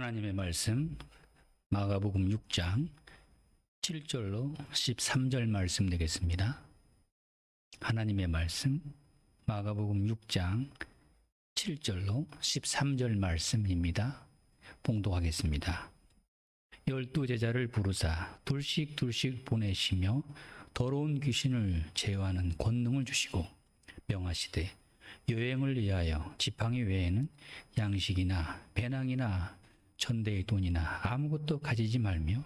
하나님의 말씀 마가복음 6장 7절로 13절 말씀 되겠습니다. 하나님의 말씀 마가복음 6장 7절로 13절 말씀입니다. 봉독하겠습니다. 12제자를 부르사 둘씩 보내시며 더러운 귀신을 제어하는 권능을 주시고 명하시되 여행을 위하여 지팡이 외에는 양식이나 배낭이나 천대의 돈이나 아무것도 가지지 말며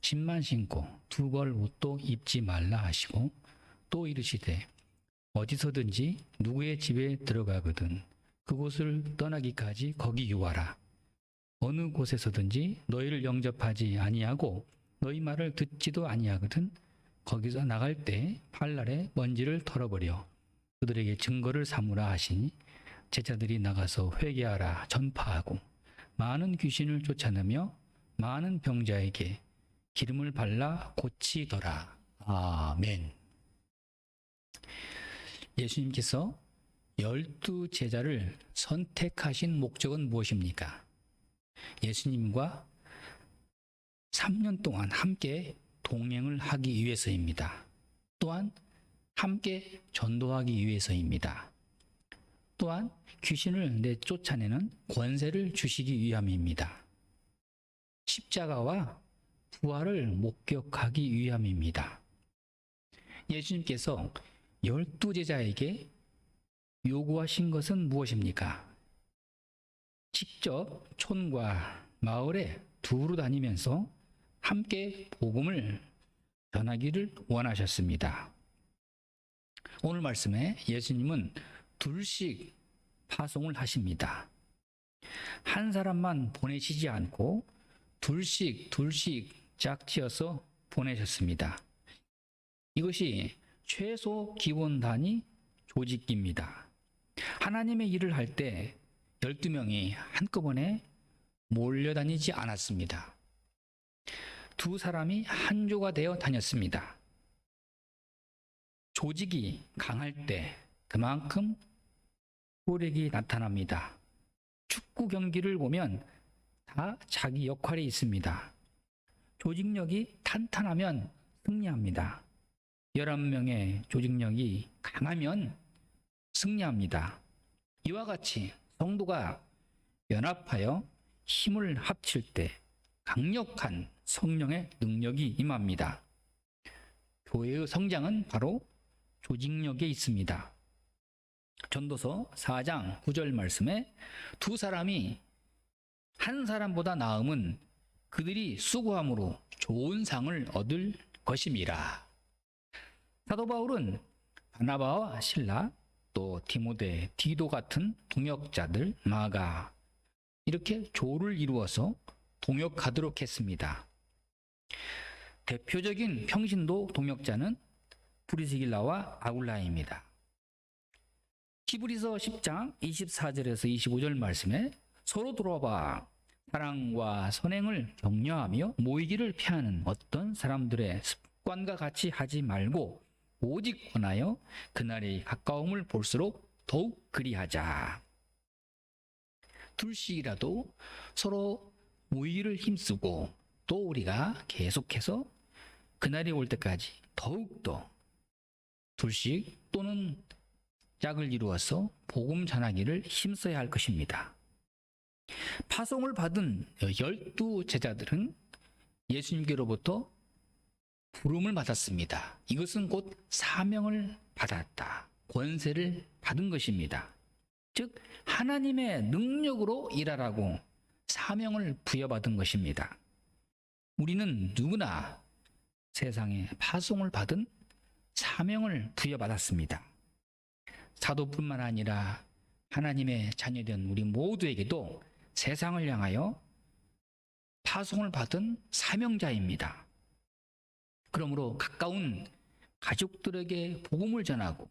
신만 신고 두 벌 옷도 입지 말라 하시고 또 이르시되 어디서든지 누구의 집에 들어가거든 그곳을 떠나기까지 거기 유하라. 어느 곳에서든지 너희를 영접하지 아니하고 너희 말을 듣지도 아니하거든 거기서 나갈 때 팔날에 먼지를 털어버려 그들에게 증거를 삼으라 하시니 제자들이 나가서 회개하라 전파하고 많은 귀신을 쫓아내며 많은 병자에게 기름을 발라 고치더라. 아멘. 예수님께서 12제자를 선택하신 목적은 무엇입니까? 예수님과 3년 동안 함께 동행을 하기 위해서입니다. 또한 함께 전도하기 위해서입니다. 또한 귀신을 내쫓아내는 권세를 주시기 위함입니다. 십자가와 부활을 목격하기 위함입니다. 예수님께서 12제자에게 요구하신 것은 무엇입니까? 직접 촌과 마을에 두루 다니면서 함께 복음을 전하기를 원하셨습니다. 오늘 말씀에 예수님은 둘씩 파송을 하십니다. 한 사람만 보내시지 않고 둘씩 짝지어서 보내셨습니다. 이것이 최소 기본 단위 조직기입니다. 하나님의 일을 할 때 12명이 한꺼번에 몰려다니지 않았습니다. 두 사람이 한 조가 되어 다녔습니다. 조직이 강할 때 그만큼 효력이 나타납니다. 축구 경기를 보면 다 자기 역할이 있습니다. 조직력이 탄탄하면 승리합니다. 11명의 조직력이 강하면 승리합니다. 이와 같이 성도가 연합하여 힘을 합칠 때 강력한 성령의 능력이 임합니다. 교회의 성장은 바로 조직력에 있습니다. 전도서 4장 9절 말씀에 두 사람이 한 사람보다 나음은 그들이 수고함으로 좋은 상을 얻을 것임이라. 사도 바울은 바나바와 실라 또 디모데, 디도 같은 동역자들 마가 이렇게 조를 이루어서 동역하도록 했습니다. 대표적인 평신도 동역자는 브리스길라와 아굴라입니다. 히브리서 10장 24절에서 25절 말씀에 서로 돌아봐 사랑과 선행을 격려하며 모이기를 피하는 어떤 사람들의 습관과 같이 하지 말고 오직 권하여 그날의 가까움을 볼수록 더욱 그리하자. 둘씩이라도 서로 모이기를 힘쓰고 또 우리가 계속해서 그날이 올 때까지 더욱더 둘씩 또는 짝을 이루어서 복음 전하기를 힘써야 할 것입니다. 파송을 받은 12제자들은 예수님께로부터 부름을 받았습니다. 이것은 곧 사명을 받았다. 권세를 받은 것입니다. 즉 하나님의 능력으로 일하라고 사명을 부여받은 것입니다. 우리는 누구나 세상에 파송을 받은 사명을 부여받았습니다. 사도뿐만 아니라 하나님의 자녀된 우리 모두에게도 세상을 향하여 파송을 받은 사명자입니다. 그러므로 가까운 가족들에게 복음을 전하고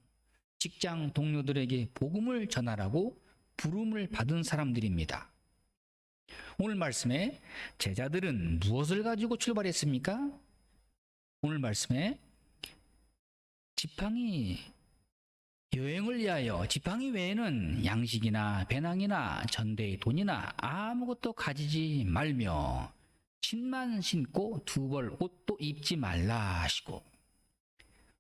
직장 동료들에게 복음을 전하라고 부름을 받은 사람들입니다. 오늘 말씀에 제자들은 무엇을 가지고 출발했습니까? 오늘 말씀에 지팡이 여행을 위하여 지팡이 외에는 양식이나 배낭이나 전대의 돈이나 아무것도 가지지 말며 신만 신고 두 벌 옷도 입지 말라 하시고,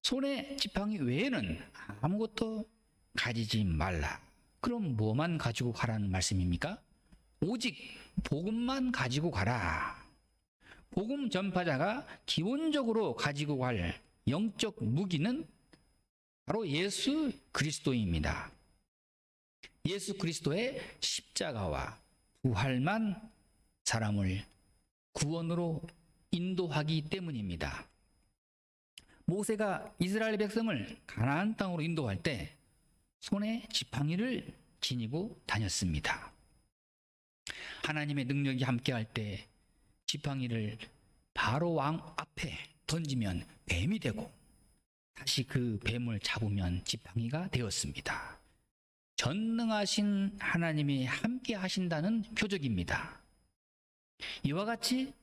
손에 지팡이 외에는 아무것도 가지지 말라. 그럼 뭐만 가지고 가라는 말씀입니까? 오직 복음만 가지고 가라. 복음 전파자가 기본적으로 가지고 갈 영적 무기는 바로 예수 그리스도입니다. 예수 그리스도의 십자가와 부활만 사람을 구원으로 인도하기 때문입니다. 모세가 이스라엘 백성을 가나안 땅으로 인도할 때 손에 지팡이를 지니고 다녔습니다. 하나님의 능력이 함께할 때 지팡이를 바로 왕 앞에 던지면 뱀이 되고, 다시 그 뱀을 잡으면 지팡이가 되었습니다. 전능하신 하나님이 함께 하신다는 표적입니다. 이와 같이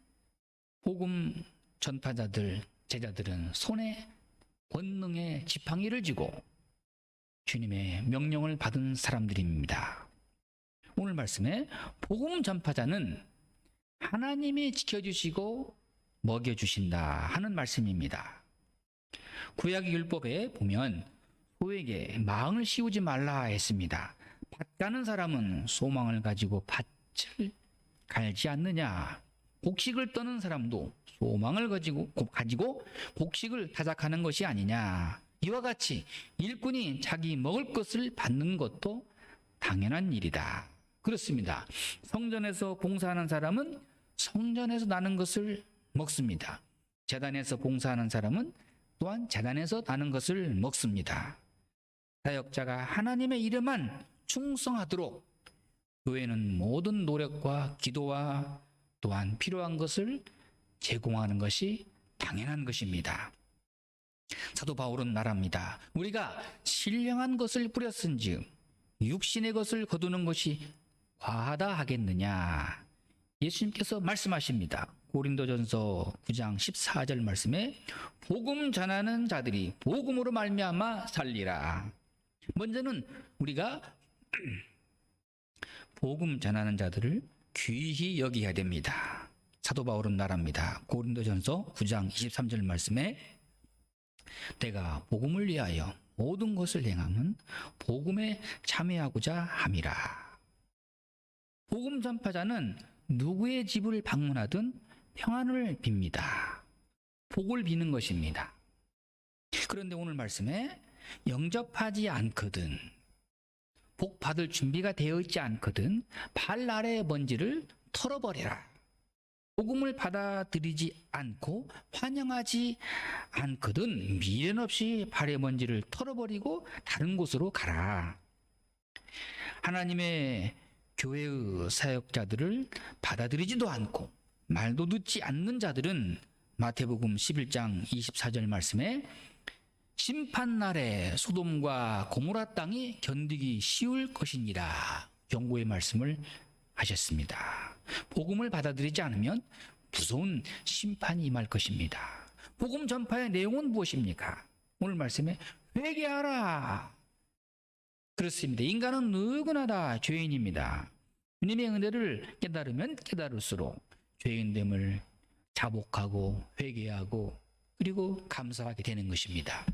복음 전파자들, 제자들은 손에 권능의 지팡이를 쥐고 주님의 명령을 받은 사람들입니다. 오늘 말씀에 복음 전파자는 하나님이 지켜주시고 먹여주신다 하는 말씀입니다. 구약 율법에 보면 소에게 망을 씌우지 말라 했습니다. 밭 가는 사람은 소망을 가지고 밭을 갈지 않느냐. 곡식을 떠는 사람도 소망을 가지고 곡식을 타작하는 것이 아니냐. 이와 같이 일꾼이 자기 먹을 것을 받는 것도 당연한 일이다. 그렇습니다. 성전에서 봉사하는 사람은 성전에서 나는 것을 먹습니다. 제단에서 봉사하는 사람은 또한 제단에서 나는 것을 먹습니다. 사역자가 하나님의 이름만 충성하도록 교회는 모든 노력과 기도와 또한 필요한 것을 제공하는 것이 당연한 것입니다. 사도 바울은 말합니다. 우리가 신령한 것을 뿌렸은즉 육신의 것을 거두는 것이 과하다 하겠느냐. 예수님께서 말씀하십니다. 고린도전서 9장 14절 말씀에 복음 전하는 자들이 복음으로 말미암아 살리라. 먼저는 우리가 복음 전하는 자들을 귀히 여겨야 됩니다. 사도 바울은 말합니다. 고린도전서 9장 23절 말씀에 내가 복음을 위하여 모든 것을 행함은 복음에 참여하고자 함이라. 복음 전파자는 누구의 집을 방문하든 평안을 빕니다. 복을 비는 것입니다. 그런데 오늘 말씀에 영접하지 않거든, 복 받을 준비가 되어 있지 않거든 발 아래의 먼지를 털어버려라. 복음을 받아들이지 않고 환영하지 않거든 미련 없이 발의 먼지를 털어버리고 다른 곳으로 가라. 하나님의 교회의 사역자들을 받아들이지도 않고 말도 듣지 않는 자들은 마태복음 11장 24절 말씀에 심판날에 소돔과 고모라 땅이 견디기 쉬울 것이니라 경고의 말씀을 하셨습니다. 복음을 받아들이지 않으면 무서운 심판이 임할 것입니다. 복음 전파의 내용은 무엇입니까? 오늘 말씀에 회개하라. 그렇습니다. 인간은 누구나 다 죄인입니다. 주님의 은혜를 깨달으면 깨달을수록 죄인됨을 자복하고 회개하고 그리고 감사하게 되는 것입니다.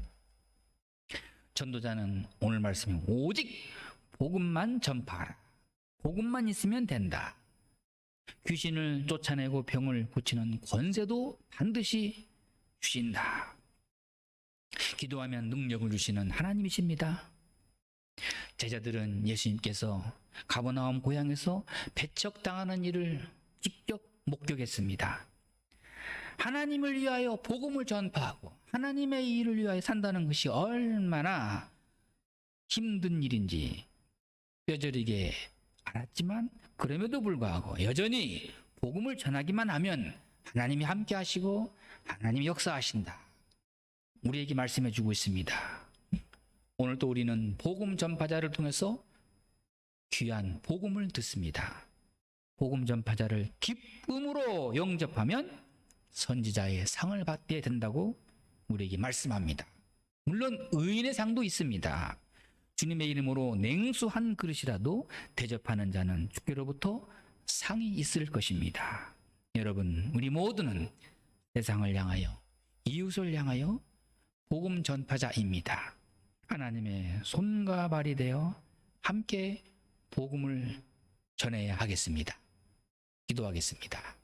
전도자는 오늘 말씀에 오직 복음만 전파하라. 복음만 있으면 된다. 귀신을 쫓아내고 병을 고치는 권세도 반드시 주신다. 기도하면 능력을 주시는 하나님이십니다. 제자들은 예수님께서 가버나움 고향에서 배척당하는 일을 직접 목격했습니다. 하나님을 위하여 복음을 전파하고 하나님의 일을 위하여 산다는 것이 얼마나 힘든 일인지 뼈저리게 알았지만 그럼에도 불구하고 여전히 복음을 전하기만 하면 하나님이 함께 하시고 하나님이 역사하신다. 우리에게 말씀해 주고 있습니다. 오늘도 우리는 복음 전파자를 통해서 귀한 복음을 듣습니다. 복음 전파자를 기쁨으로 영접하면 선지자의 상을 받게 된다고 우리에게 말씀합니다. 물론 의인의 상도 있습니다. 주님의 이름으로 냉수 한 그릇이라도 대접하는 자는 주께로부터 상이 있을 것입니다. 여러분, 우리 모두는 세상을 향하여, 이웃을 향하여 복음 전파자입니다. 하나님의 손과 발이 되어 함께 복음을 전해야 하겠습니다. 기도하겠습니다.